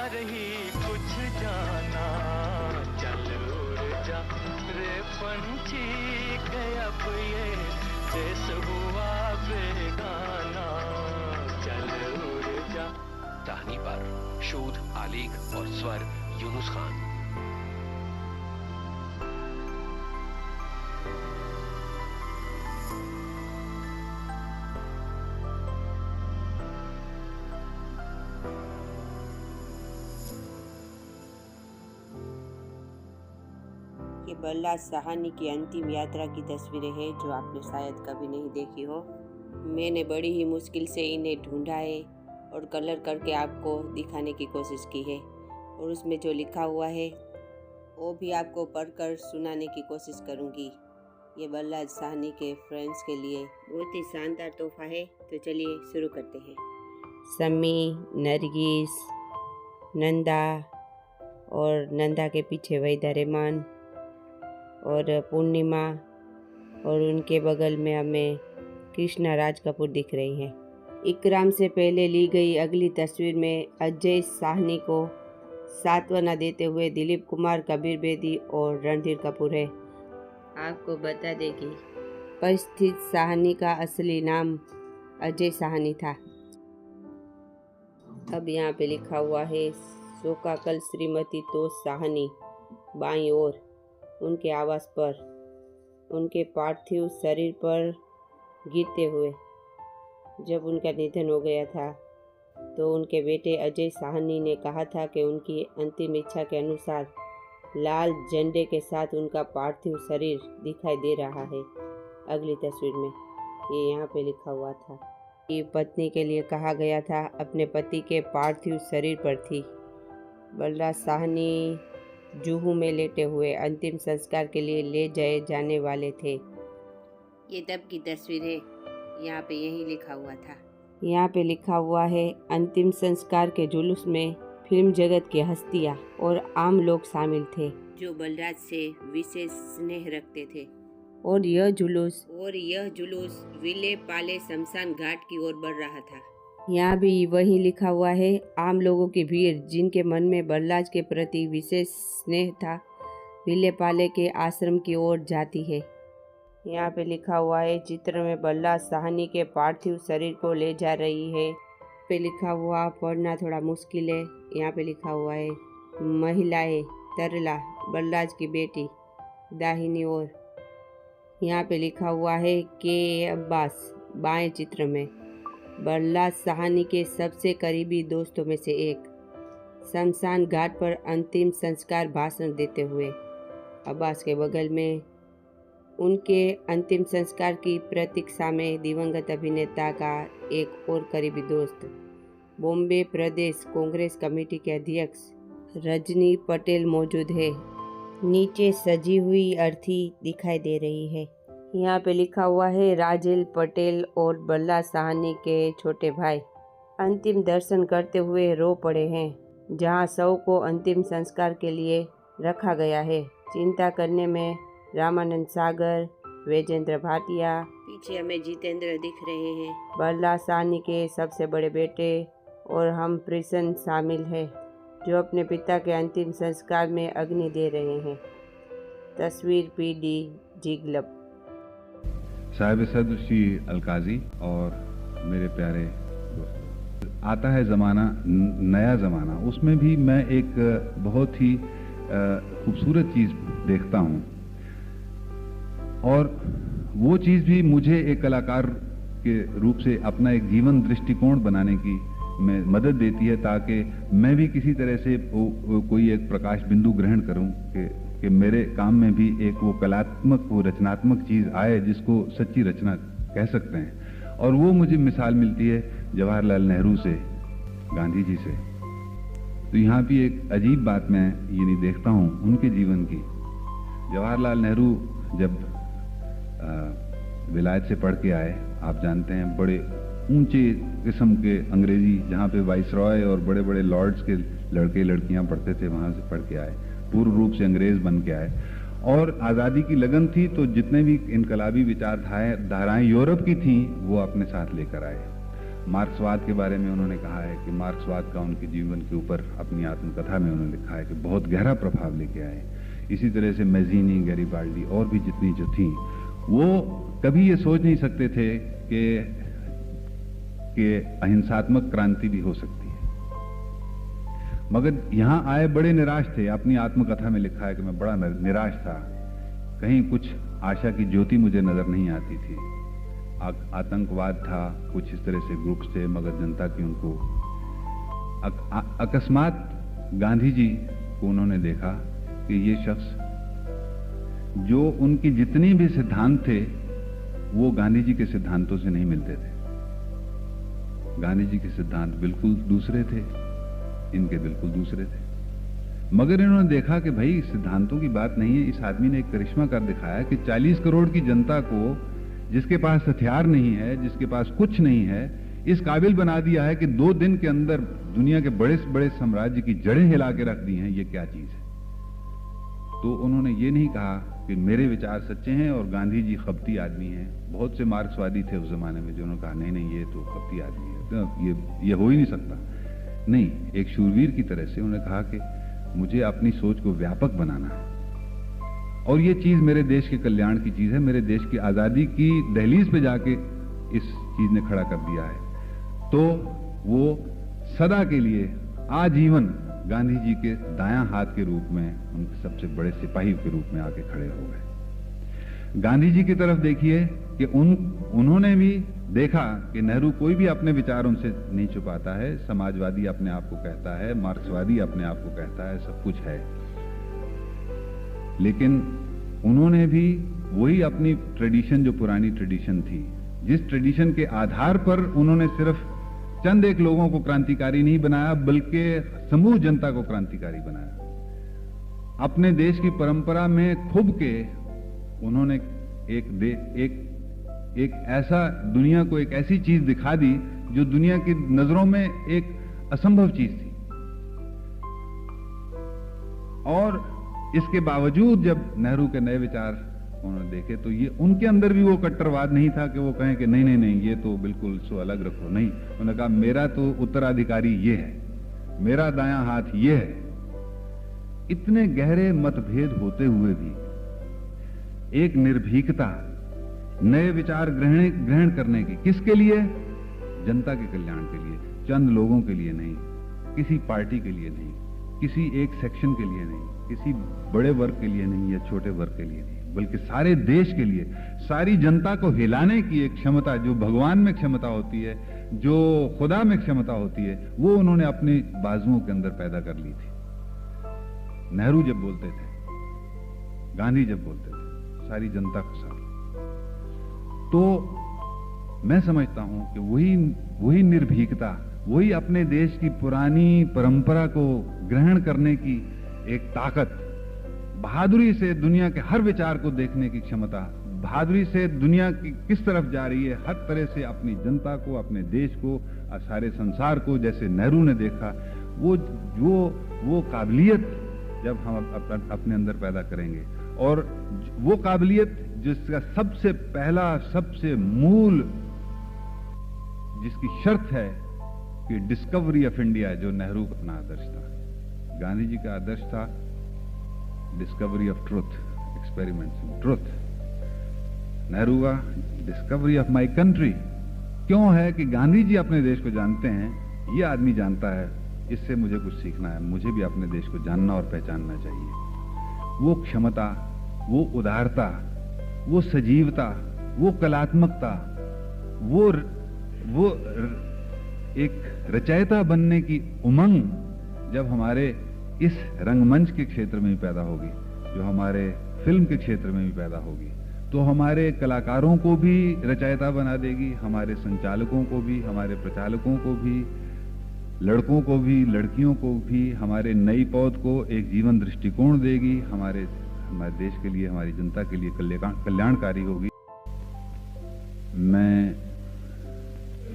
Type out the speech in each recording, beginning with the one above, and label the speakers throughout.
Speaker 1: कर ही कुछ जाना। चल उड़ जा रे पंछी के अब ये देश हुआ बेगाना। चल उड़ जा।
Speaker 2: कहानी पर शोध, आलेख और स्वर यूनुस खान।
Speaker 3: ये बल्ला साहनी की अंतिम यात्रा की तस्वीरें हैं जो आपने शायद कभी नहीं देखी हो। मैंने बड़ी ही मुश्किल से इन्हें ढूंढा है और कलर करके आपको दिखाने की कोशिश की है, और उसमें जो लिखा हुआ है वो भी आपको पढ़कर सुनाने की कोशिश करूँगी। ये बल्ला साहनी के फ्रेंड्स के लिए बहुत ही शानदार तोहफा है। तो चलिए शुरू करते हैं। सम्मी, नरगिस, नंदा और नंदा के पीछे वहीदा रहमान और पूर्णिमा, और उनके बगल में हमें कृष्णा राज कपूर दिख रही हैं। इकराम से पहले ली गई अगली तस्वीर में अजय साहनी को सांत्वना देते हुए दिलीप कुमार, कबीर बेदी और रणधीर कपूर है। आपको बता दें कि परिस्थित साहनी का असली नाम अजय साहनी था। अब यहाँ पे लिखा हुआ है शोकाकल श्रीमती तोष साहनी बाईं ओर उनके आवास पर उनके पार्थिव शरीर पर गिरते हुए। जब उनका निधन हो गया था तो उनके बेटे अजय साहनी ने कहा था कि उनकी अंतिम इच्छा के अनुसार लाल झंडे के साथ उनका पार्थिव शरीर दिखाई दे रहा है। अगली तस्वीर में ये यहाँ पे लिखा हुआ था। ये पत्नी के लिए कहा गया था, अपने पति के पार्थिव शरीर पर थी। बल्ला साहनी जुहू में लेटे हुए अंतिम संस्कार के लिए ले जाने वाले थे। ये तब की तस्वीर है। यहाँ पे यही लिखा हुआ था। यहाँ पे लिखा हुआ है अंतिम संस्कार के जुलूस में फिल्म जगत की हस्तियाँ और आम लोग शामिल थे जो बलराज से विशेष स्नेह रखते थे। और यह जुलूस विले पाले शमशान घाट की ओर बढ़ रहा था। यहाँ भी वही लिखा हुआ है, आम लोगों की भीड़ जिनके मन में बलराज के प्रति विशेष स्नेह था विले पाले के आश्रम की ओर जाती है। यहाँ पे लिखा हुआ है चित्र में बल्ला साहनी के पार्थिव शरीर को ले जा रही है। पे लिखा हुआ पढ़ना थोड़ा मुश्किल है। यहाँ पे लिखा हुआ है महिलाएं तरला बलराज की बेटी दाहिनी ओर। यहाँ पे लिखा हुआ है के अब्बास बाएं चित्र में बल्ला साहनी के सबसे करीबी दोस्तों में से एक शमशान घाट पर अंतिम संस्कार भाषण देते हुए। अब्बास के बगल में उनके अंतिम संस्कार की प्रतीक्षा में दिवंगत अभिनेता का एक और करीबी दोस्त बॉम्बे प्रदेश कांग्रेस कमेटी के अध्यक्ष रजनी पटेल मौजूद है। नीचे सजी हुई अर्थी दिखाई दे रही है। यहाँ पे लिखा हुआ है राजेल पटेल और बल्ला साहनी के छोटे भाई अंतिम दर्शन करते हुए रो पड़े हैं। जहाँ शव को अंतिम संस्कार के लिए रखा गया है। चिंता करने में रामानंद सागर, वैजेंद्र भाटिया, पीछे हमें जितेंद्र दिख रहे हैं। बल्ला साहनी के सबसे बड़े बेटे और हम प्रसन्न शामिल है जो अपने पिता के अंतिम संस्कार में अग्नि दे रहे हैं। तस्वीर पीडी जिगलब।
Speaker 4: साहिब सदर श्री अलकाजी और मेरे प्यारे दोस्त, आता है ज़माना, नया ज़माना, उसमें भी मैं एक बहुत ही खूबसूरत चीज़ देखता हूँ, और वो चीज़ भी मुझे एक कलाकार के रूप से अपना एक जीवन दृष्टिकोण बनाने की में मदद देती है, ताकि मैं भी किसी तरह से कोई एक प्रकाश बिंदु ग्रहण करूं कि मेरे काम में भी एक वो कलात्मक, वो रचनात्मक चीज़ आए जिसको सच्ची रचना कह सकते हैं। और वो मुझे मिसाल मिलती है जवाहरलाल नेहरू से, गांधी जी से। तो यहाँ भी एक अजीब बात मैं ये नहीं देखता हूँ उनके जीवन की। जवाहरलाल नेहरू जब विलायत से पढ़ के आए, आप जानते हैं, बड़े ऊंचे किस्म के अंग्रेजी, जहाँ पे वाइसरॉय और बड़े बड़े लॉर्ड्स के लड़के लड़कियाँ पढ़ते थे, वहाँ से पढ़ के आए, पूर्ण रूप से अंग्रेज बन के आए। और आज़ादी की लगन थी, तो जितने भी इनकलाबी विचारधाराएं यूरोप की थीं वो अपने साथ लेकर आए। मार्क्सवाद के बारे में उन्होंने कहा है कि मार्क्सवाद का उनके जीवन के ऊपर अपनी आत्मकथा में उन्होंने लिखा है कि बहुत गहरा प्रभाव लेके आए। इसी तरह से मैजीनी, गैरिबाल्डी और भी जितनी जो थी, वो कभी ये सोच नहीं सकते थे कि अहिंसात्मक क्रांति भी हो सकती है, मगर यहां आए बड़े निराश थे। अपनी आत्मकथा में लिखा है कि मैं बड़ा निराश था, कहीं कुछ आशा की ज्योति मुझे नजर नहीं आती थी। आतंकवाद था, कुछ इस तरह से ग्रुप्स थे, मगर जनता की उनको अकस्मात गांधी जी को उन्होंने देखा कि ये शख्स जो उनकी जितनी भी सिद्धांत थे वो गांधी जी के सिद्धांतों से नहीं मिलते थे। गांधी जी के सिद्धांत बिल्कुल दूसरे थे, इनके बिल्कुल दूसरे थे, मगर इन्होंने देखा कि भाई सिद्धांतों की बात नहीं है। इस आदमी ने एक करिश्मा कर दिखाया कि 40 करोड़ की जनता को, जिसके पास हथियार नहीं है, जिसके पास कुछ नहीं है, इस काबिल बना दिया है कि 2 दिन के अंदर दुनिया के बड़े से बड़े साम्राज्य की जड़ें हिला के रख दी हैं। ये क्या चीज है? तो उन्होंने ये नहीं कहा कि मेरे विचार सच्चे हैं और गांधी जी खपती आदमी हैं। बहुत से मार्क्सवादी थे उस जमाने में जिन्होंने कहा नहीं नहीं, ये तो खपती आदमी है, तो ये हो ही नहीं सकता। नहीं, एक शूरवीर की तरह से उन्होंने कहा कि मुझे अपनी सोच को व्यापक बनाना है और ये चीज मेरे देश के कल्याण की चीज है। मेरे देश की आजादी की दहलीज पे जाके इस चीज ने खड़ा कर दिया है। तो वो सदा के लिए आजीवन गांधी जी के दायां हाथ के रूप में, उनके सबसे बड़े सिपाही के रूप में आके खड़े हो गए। गांधी जी की तरफ देखिए कि उन्होंने भी देखा कि नेहरू कोई भी अपने विचार उनसे नहीं छुपाता है। समाजवादी अपने आप को कहता है, मार्क्सवादी अपने आप को कहता है, सब कुछ है, लेकिन उन्होंने भी वही अपनी ट्रेडिशन, जो पुरानी ट्रेडिशन थी, जिस ट्रेडिशन के आधार पर उन्होंने सिर्फ चंद एक लोगों को क्रांतिकारी नहीं बनाया बल्कि समूह जनता को क्रांतिकारी बनाया। अपने देश की परंपरा में खुब के उन्होंने एक ऐसा दुनिया को एक ऐसी चीज दिखा दी जो दुनिया की नजरों में एक असंभव चीज थी। और इसके बावजूद जब नेहरू के नए विचार उन्होंने देखे तो ये उनके अंदर भी वो कट्टरवाद नहीं था कि वो कहें कि नहीं नहीं नहीं, ये तो बिल्कुल सो अलग रखो। नहीं, उन्होंने कहा मेरा तो उत्तराधिकारी ये है, मेरा दायां हाथ ये है। इतने गहरे मतभेद होते हुए भी एक निर्भीकता, नए विचार ग्रहण करने की, किसके लिए? जनता के कल्याण के लिए, चंद लोगों के लिए नहीं, किसी पार्टी के लिए नहीं, किसी एक सेक्शन के लिए नहीं, किसी बड़े वर्ग के लिए नहीं या छोटे वर्ग के लिए नहीं, बल्कि सारे देश के लिए, सारी जनता को हिलाने की एक क्षमता, जो भगवान में क्षमता होती है, जो खुदा में क्षमता होती है, वो उन्होंने अपने बाजुओं के अंदर पैदा कर ली थी। नेहरू जब बोलते थे, गांधी जब बोलते थे, सारी जनता के साथ। तो मैं समझता हूं कि वही निर्भीकता, वही अपने देश की पुरानी परंपरा को ग्रहण करने की एक ताकत, बहादुरी से दुनिया के हर विचार को देखने की क्षमता, बहादुरी से दुनिया की किस तरफ जा रही है, हर तरह से अपनी जनता को, अपने देश को, सारे संसार को, जैसे नेहरू ने देखा, वो काबिलियत जब हम अपने अंदर पैदा करेंगे, और वो काबिलियत जिसका सबसे पहला, सबसे मूल, जिसकी शर्त है कि डिस्कवरी ऑफ इंडिया, जो नेहरू का अपना आदर्श था। गांधी जी का आदर्श था discovery of truth, experiments in truth. Nehru का डिस्कवरी ऑफ माय कंट्री। क्यों है कि गांधी जी अपने देश को जानते हैं, ये आदमी जानता है, इससे मुझे कुछ सीखना है, मुझे भी अपने देश को जानना और पहचानना चाहिए। वो क्षमता, वो उदारता, वो सजीवता, वो कलात्मकता, वो एक रचयिता बनने की उमंग जब हमारे इस रंगमंच के क्षेत्र में भी पैदा होगी, जो हमारे फिल्म के क्षेत्र में भी पैदा होगी, तो हमारे कलाकारों को भी रचयिता बना देगी, हमारे संचालकों को भी, हमारे प्रचालकों को भी, लड़कों को भी, लड़कियों को भी, हमारे नई पौध को एक जीवन दृष्टिकोण देगी, हमारे देश के लिए, हमारी जनता के लिए कल्याणकारी होगी। मैं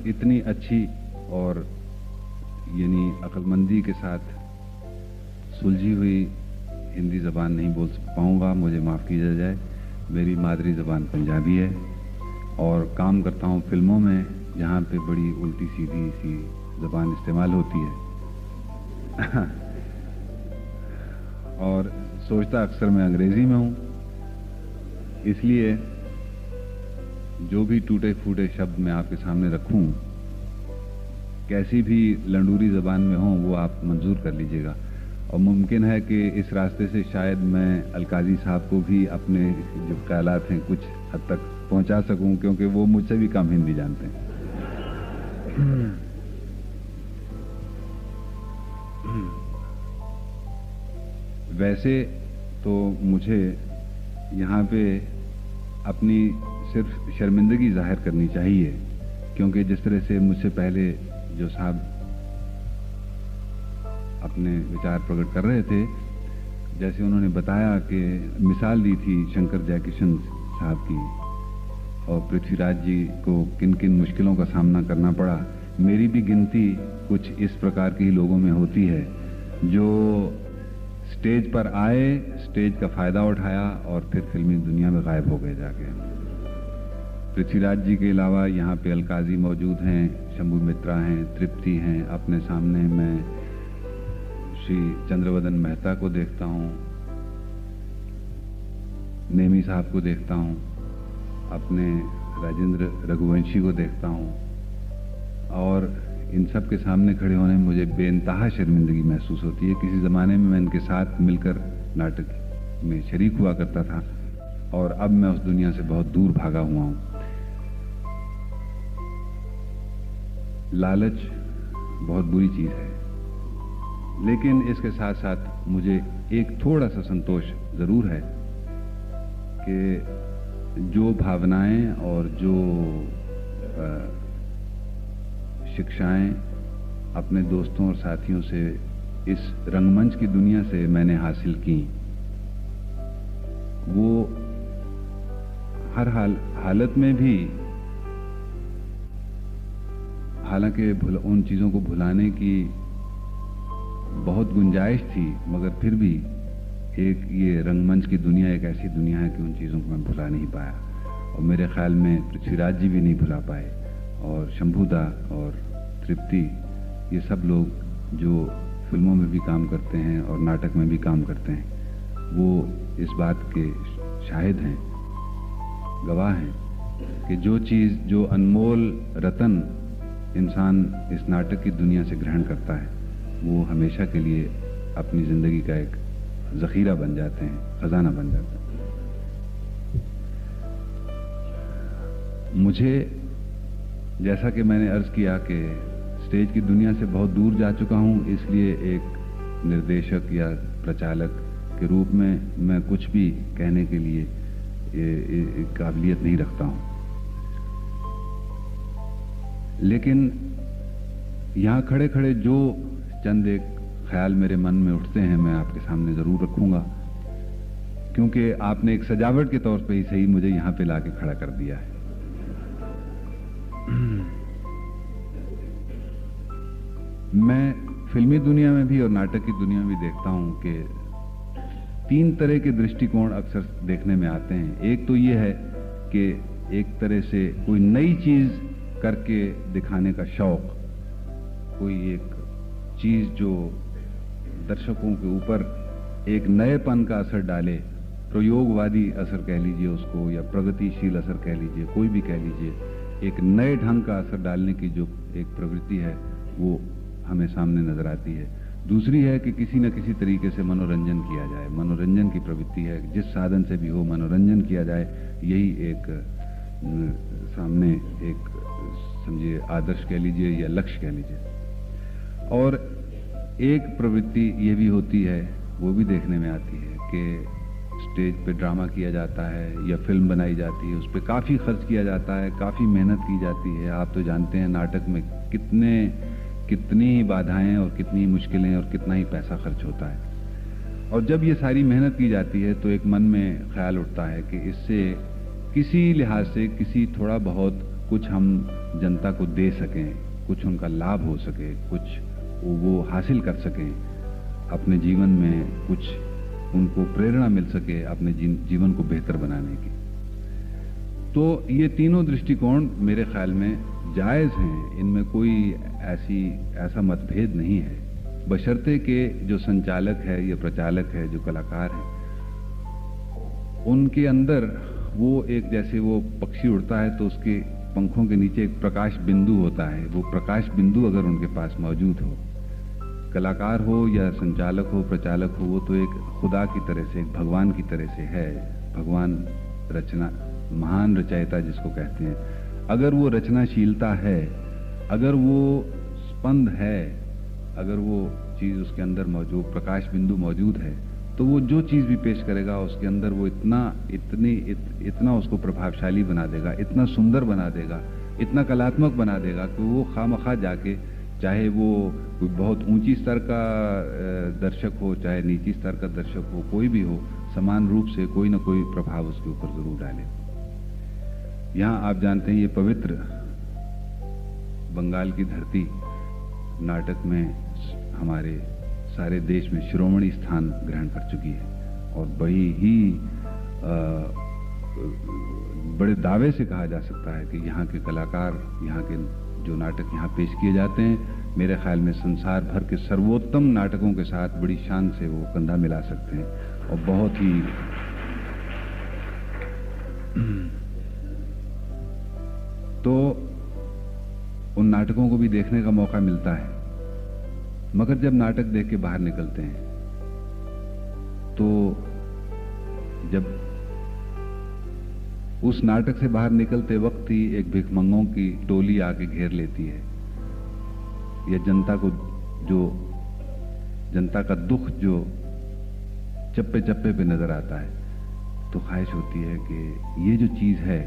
Speaker 4: इतनी अच्छी और यानी अक्लमंदी के साथ सुलझी हुई हिंदी ज़बान नहीं बोल पाऊँगा, मुझे माफ़ कीजिए जाए। मेरी मादरी ज़बान पंजाबी है और काम करता हूँ फिल्मों में, जहाँ पे बड़ी उल्टी सीधी सी ज़बान इस्तेमाल होती है और सोचता अक्सर मैं अंग्रेज़ी में हूँ, इसलिए जो भी टूटे फूटे शब्द मैं आपके सामने रखूं, कैसी भी लंडूरी ज़बान में हो, वो आप मंजूर कर लीजिएगा। और मुमकिन है कि इस रास्ते से शायद मैं अलकाज़ी साहब को भी अपने जो ख्यालात हैं कुछ हद तक पहुंचा सकूं, क्योंकि वो मुझसे भी कम हिंदी जानते हैं। वैसे तो मुझे यहाँ पे अपनी सिर्फ शर्मिंदगी जाहिर करनी चाहिए, क्योंकि जिस तरह से मुझसे पहले जो साहब अपने विचार प्रकट कर रहे थे, जैसे उन्होंने बताया कि मिसाल दी थी शंकर जयकिशन साहब की और पृथ्वीराज जी को किन किन मुश्किलों का सामना करना पड़ा, मेरी भी गिनती कुछ इस प्रकार की लोगों में होती है जो स्टेज पर आए, स्टेज का फायदा उठाया और फिर फिल्मी दुनिया में गायब हो गए जाके। पृथ्वीराज जी के अलावा यहाँ पे अलकाज़ी मौजूद हैं, शंभू मित्रा हैं, तृप्ति हैं। अपने सामने मैं श्री चंद्रवदन मेहता को देखता हूँ, नेमी साहब को देखता हूँ, अपने राजेंद्र रघुवंशी को देखता हूँ, और इन सब के सामने खड़े होने में मुझे बेइंतहा शर्मिंदगी महसूस होती है। किसी ज़माने में मैं इनके साथ मिलकर नाटक में शरीक हुआ करता था और अब मैं उस दुनिया से बहुत दूर भागा हुआ हूँ। लालच बहुत बुरी चीज़ है, लेकिन इसके साथ साथ मुझे एक थोड़ा सा संतोष ज़रूर है कि जो भावनाएं और जो शिक्षाएं अपने दोस्तों और साथियों से इस रंगमंच की दुनिया से मैंने हासिल की, वो हर हालत में भी, हालांकि उन चीज़ों को भुलाने की बहुत गुंजाइश थी, मगर फिर भी एक ये रंगमंच की दुनिया एक ऐसी दुनिया है कि उन चीज़ों को मैं भुला नहीं पाया। और मेरे ख्याल में पृथ्वीराज जी भी नहीं भुला पाए, और शंभूदा और तृप्ति, ये सब लोग जो फिल्मों में भी काम करते हैं और नाटक में भी काम करते हैं, वो इस बात के शाहिद हैं, गवाह हैं कि जो चीज़, जो अनमोल रतन इंसान इस नाटक की दुनिया से ग्रहण करता है, वो हमेशा के लिए अपनी ज़िंदगी का एक ज़ख़ीरा बन जाते हैं, ख़जाना बन जाते हैं। मुझे, जैसा कि मैंने अर्ज़ किया कि स्टेज की दुनिया से बहुत दूर जा चुका हूँ, इसलिए एक निर्देशक या प्रचालक के रूप में मैं कुछ भी कहने के लिए काबिलियत नहीं रखता हूँ। लेकिन यहाँ खड़े खड़े जो चंद एक ख्याल मेरे मन में उठते हैं, मैं आपके सामने ज़रूर रखूँगा, क्योंकि आपने एक सजावट के तौर पे ही सही मुझे यहाँ पे लाके खड़ा कर दिया है। मैं फिल्मी दुनिया में भी और नाटक की दुनिया में भी देखता हूँ कि तीन तरह के दृष्टिकोण अक्सर देखने में आते हैं। एक तो ये है कि एक तरह से कोई नई चीज़ करके दिखाने का शौक, कोई एक चीज़ जो दर्शकों के ऊपर एक नएपन का असर डाले, प्रयोगवादी असर कह लीजिए उसको, या प्रगतिशील असर कह लीजिए, कोई भी कह लीजिए, एक नए ढंग का असर डालने की जो एक प्रवृत्ति है, वो हमें सामने नजर आती है। दूसरी है कि किसी न किसी तरीके से मनोरंजन किया जाए, मनोरंजन की प्रवृत्ति है, जिस साधन से भी हो मनोरंजन किया जाए, यही एक सामने एक समझिए आदर्श कह लीजिए या लक्ष्य कह लीजिए। और एक प्रवृत्ति ये भी होती है, वो भी देखने में आती है कि स्टेज पे ड्रामा किया जाता है या फिल्म बनाई जाती है, उस पर काफ़ी खर्च किया जाता है, काफ़ी मेहनत की जाती है। आप तो जानते हैं नाटक में कितनी ही बाधाएं और कितनी मुश्किलें और कितना ही पैसा खर्च होता है। और जब ये सारी मेहनत की जाती है तो एक मन में ख्याल उठता है कि इससे किसी लिहाज से किसी थोड़ा बहुत कुछ हम जनता को दे सकें, कुछ उनका लाभ हो सके, कुछ वो हासिल कर सकें, अपने जीवन में कुछ उनको प्रेरणा मिल सके अपने जीवन को बेहतर बनाने की। तो ये तीनों दृष्टिकोण मेरे ख्याल में जायज़ हैं, इनमें कोई ऐसा मतभेद नहीं है, बशर्ते के जो संचालक है या प्रचालक है, जो कलाकार हैं, उनके अंदर वो एक, जैसे वो पक्षी उड़ता है तो उसके पंखों के नीचे एक प्रकाश बिंदु होता है, वो प्रकाश बिंदु अगर उनके पास मौजूद हो, कलाकार हो या संचालक हो, प्रचालक हो, वो तो एक खुदा की तरह से, एक भगवान की तरह से है। भगवान रचना, महान रचयिता जिसको कहते हैं, अगर वो रचनाशीलता है, अगर वो स्पंद है, अगर वो चीज़ उसके अंदर मौजूद, प्रकाश बिंदु मौजूद है, तो वो जो चीज़ भी पेश करेगा उसके अंदर वो इतना उसको प्रभावशाली बना देगा, इतना सुंदर बना देगा, इतना कलात्मक बना देगा कि वो खामखा जाके, चाहे वो कोई बहुत ऊंची स्तर का दर्शक हो, चाहे नीची स्तर का दर्शक हो, कोई भी हो, समान रूप से कोई ना कोई प्रभाव उसके ऊपर जरूर डाले। यहाँ आप जानते हैं, ये पवित्र बंगाल की धरती नाटक में हमारे सारे देश में शिरोमणि स्थान ग्रहण कर चुकी है, और बड़ी ही बड़े दावे से कहा जा सकता है कि यहाँ के कलाकार, यहाँ के जो नाटक यहाँ पेश किए जाते हैं, मेरे ख्याल में संसार भर के सर्वोत्तम नाटकों के साथ बड़ी शान से वो कंधा मिला सकते हैं, और बहुत ही तो उन नाटकों को भी देखने का मौका मिलता है। मगर जब नाटक देख के बाहर निकलते हैं, तो जब उस नाटक से बाहर निकलते वक्त ही एक भिखमंगों की टोली आके घेर लेती है, या जनता का दुख जो चप्पे चप्पे पे नजर आता है, तो ख्वाहिश होती है कि ये जो चीज है,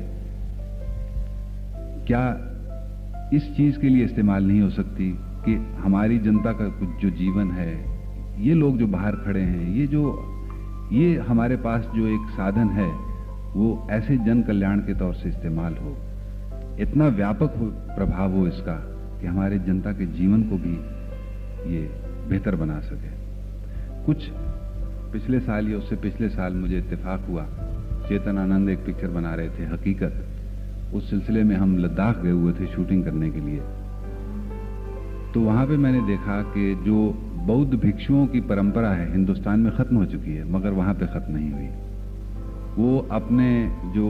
Speaker 4: क्या इस चीज के लिए इस्तेमाल नहीं हो सकती कि हमारी जनता का कुछ जो जीवन है, ये लोग जो बाहर खड़े हैं, ये हमारे पास जो एक साधन है, वो ऐसे जन कल्याण के तौर से इस्तेमाल हो, इतना व्यापक प्रभाव हो इसका कि हमारे जनता के जीवन को भी ये बेहतर बना सके। कुछ पिछले साल या उससे पिछले साल मुझे इत्तेफाक हुआ, चेतन आनंद एक पिक्चर बना रहे थे, हकीकत। उस सिलसिले में हम लद्दाख गए हुए थे शूटिंग करने के लिए। तो वहां पे मैंने देखा कि जो बौद्ध भिक्षुओं की परंपरा है, हिंदुस्तान में खत्म हो चुकी है, मगर वहां पे खत्म नहीं हुई। वो अपने जो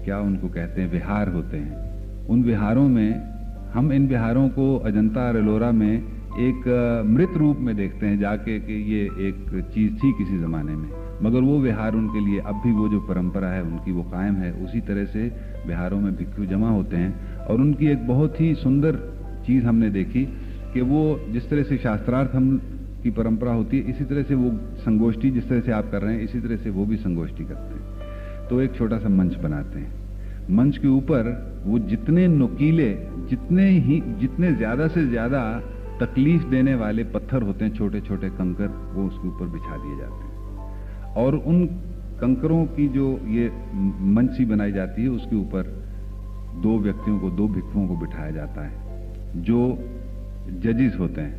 Speaker 4: क्या उनको कहते हैं, विहार होते हैं, उन विहारों में, हम इन विहारों को अजंता और एलोरा में एक मृत रूप में देखते हैं जाके कि ये एक चीज थी किसी जमाने में, मगर वो विहार उनके लिए अब भी वो जो परंपरा है उनकी वो कायम है। उसी तरह से विहारों में भिक्षु जमा होते हैं, और उनकी एक बहुत ही सुंदर चीज हमने देखी कि वो जिस तरह से शास्त्रार्थ हम की परंपरा होती है, इसी तरह से वो संगोष्ठी, जिस तरह से आप कर रहे हैं, इसी तरह से वो भी संगोष्ठी करते हैं। तो एक छोटा सा मंच बनाते हैं, मंच के ऊपर वो जितने नुकीले, जितने ज्यादा से ज्यादा तकलीफ देने वाले पत्थर होते हैं, छोटे छोटे कंकर, वो उसके ऊपर बिछा दिए जाते हैं, और उन कंकरों की जो ये मंच सी बनाई जाती है, उसके ऊपर दो व्यक्तियों को, दो भिक्षुओं को बिठाया जाता है, जो जजेस होते हैं।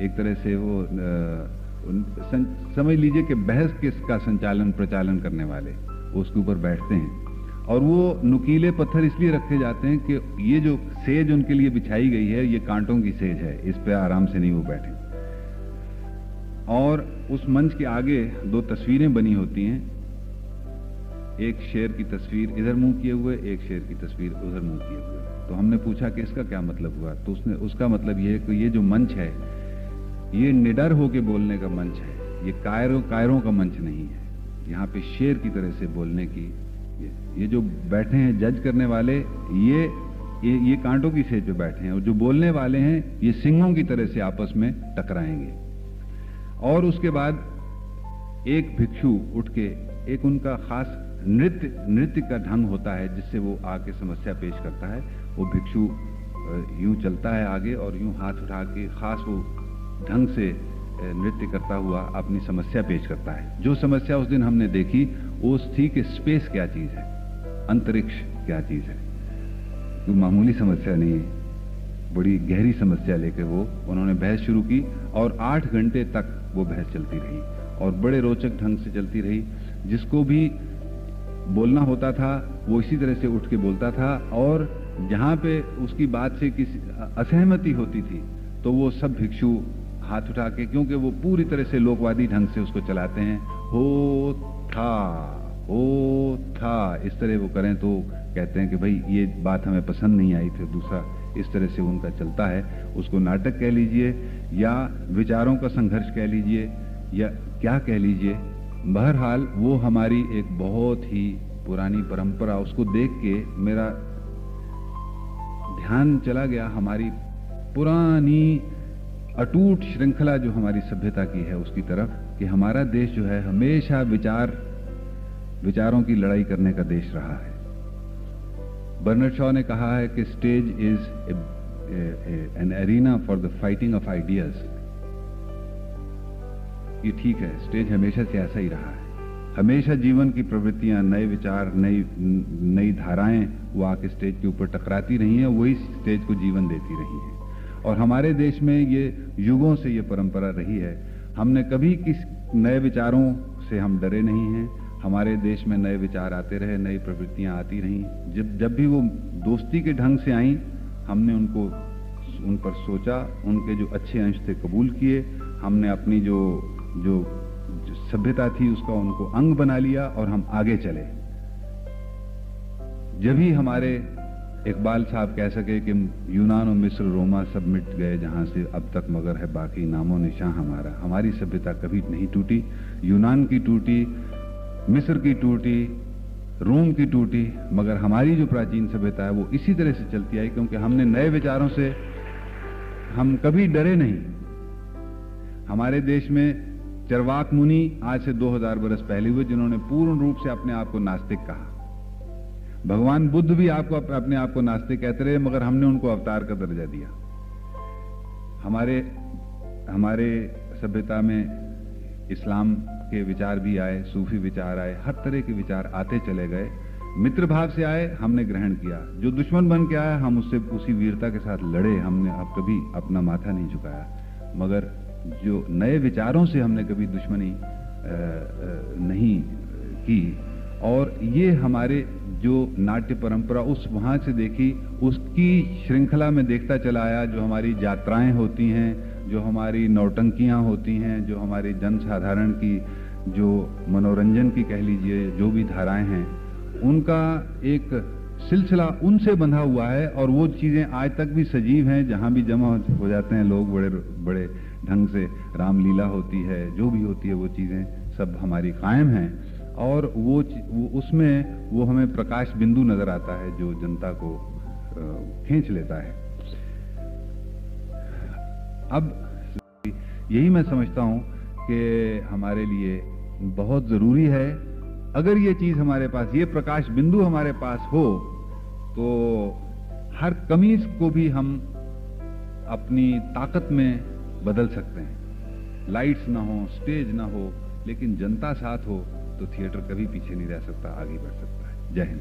Speaker 4: एक तरह से वो समझ लीजिए कि बहस किसका संचालन प्रचालन करने वाले वो उसके ऊपर बैठते हैं, और वो नुकीले पत्थर इसलिए रखे जाते हैं कि ये जो सेज उनके लिए बिछाई गई है, ये कांटों की सेज है, इस पे आराम से नहीं वो बैठे। और उस मंच के आगे दो तस्वीरें बनी होती हैं, एक शेर की तस्वीर इधर मुंह किए हुए, एक शेर की तस्वीर उधर मुंह किए हुए। तो हमने पूछा कि इसका क्या मतलब हुआ, तो उसका मतलब ये है कि ये जो मंच है, ये निडर होके बोलने का मंच है, ये कायरों का मंच नहीं है। यहाँ पे शेर की तरह से बोलने की, ये जो बैठे हैं जज करने वाले, ये कांटों की सेज पे बैठे हैं, और जो बोलने वाले हैं ये सिंहों की तरह से आपस में टकराएंगे। और उसके बाद एक भिक्षु उठ के, एक उनका खास नृत्य का ढंग होता है जिससे वो आके समस्या पेश करता है। वो भिक्षु यूं चलता है आगे और यूं हाथ उठा के खास वो ढंग से नृत्य करता हुआ अपनी समस्या पेश करता है। जो समस्या उस दिन हमने देखी वो थी कि स्पेस क्या चीज है, अंतरिक्ष क्या चीज है। तो मामूली समस्या नहीं है, बड़ी गहरी समस्या लेकर वो उन्होंने बहस शुरू की, और 8 घंटे तक वो बहस चलती रही, और बड़े रोचक ढंग से चलती रही। जिसको भी बोलना होता था वो इसी तरह से उठ के बोलता था, और जहाँ पे उसकी बात से किसी असहमति होती थी तो वो सब भिक्षु हाथ उठा के, क्योंकि वो पूरी तरह से लोकवादी ढंग से उसको चलाते हैं, हो था इस तरह वो करें तो कहते हैं कि भाई ये बात हमें पसंद नहीं आई, फिर दूसरा इस तरह से उनका चलता है। उसको नाटक कह लीजिए या विचारों का संघर्ष कह लीजिए या क्या कह लीजिए, बहरहाल वो हमारी एक बहुत ही पुरानी परंपरा, उसको देख के मेरा ध्यान चला गया हमारी पुरानी अटूट श्रृंखला जो हमारी सभ्यता की है उसकी तरफ, कि हमारा देश जो है हमेशा विचारों की लड़ाई करने का देश रहा है। बर्नार्ड शॉ ने कहा है कि stage is an arena for the fighting of ideas. ये ठीक है, स्टेज हमेशा से ऐसा ही रहा है। हमेशा जीवन की प्रवृत्तियां, नए विचार, नई धाराएं वो आके स्टेज के ऊपर टकराती रही हैं, वही स्टेज को जीवन देती रही हैं। और हमारे देश में ये युगों से ये परंपरा रही है। हमने कभी किस नए विचारों से हम डरे नहीं हैं। हमारे देश में नए विचार आते रहे, नई प्रवृत्तियां आती रहीं। जब भी वो दोस्ती के ढंग से आईं, हमने उन पर सोचा, उनके जो अच्छे अंश थे कबूल किए, हमने अपनी जो सभ्यता थी उसका उनको अंग बना लिया और हम आगे चले। जब ही हमारे इकबाल साहब कह सके कि यूनान और मिस्र रोमा सब मिट गए जहां से अब तक, मगर है बाकी नामो निशान हमारा। हमारी सभ्यता कभी नहीं टूटी। यूनान की टूटी, मिस्र की टूटी, रोम की टूटी, मगर हमारी जो प्राचीन सभ्यता है वो इसी तरह से चलती आई, क्योंकि हमने नए विचारों से हम कभी डरे नहीं। हमारे देश में चरवाक मुनि आज से 2000 बरस पहले हुए, जिन्होंने पूर्ण रूप से अपने आप को नास्तिक कहा। भगवान बुद्ध भी अपने आप को नास्तिक कहते रहे, मगर हमने उनको अवतार का दर्जा दिया। हमारे सभ्यता में इस्लाम के विचार भी आए, सूफी विचार आए, हर तरह के विचार आते चले गए। मित्र भाव से आए, हमने ग्रहण किया। जो दुश्मन बन के आया, हम उससे उसी वीरता के साथ लड़े। हमने अब कभी अपना माथा नहीं झुकाया। मगर जो नए विचारों से हमने कभी दुश्मनी नहीं की। और ये हमारे जो नाट्य परंपरा उस वहां से देखी, उसकी श्रृंखला में देखता चला आया। जो हमारी यात्राएं होती हैं, जो हमारी नौटंकियां होती हैं, जो हमारी जनसाधारण की जो मनोरंजन की कह लीजिए जो भी धाराएं हैं, उनका एक सिलसिला उनसे बंधा हुआ है। और वो चीजें आज तक भी सजीव हैं। जहां भी जमा हो जाते हैं लोग, बड़े बड़े ढंग से रामलीला होती है, जो भी होती है, वो चीजें सब हमारी कायम हैं। और वो उसमें वो हमें प्रकाश बिंदु नजर आता है जो जनता को खींच लेता है। अब यही मैं समझता हूं कि हमारे लिए बहुत जरूरी है, अगर ये चीज हमारे पास, ये प्रकाश बिंदु हमारे पास हो, तो हर कमी को भी हम अपनी ताकत में बदल सकते हैं। लाइट्स ना हो, स्टेज ना हो, लेकिन जनता साथ हो तो थिएटर कभी पीछे नहीं रह सकता, आगे बढ़ सकता है। जय हिंद।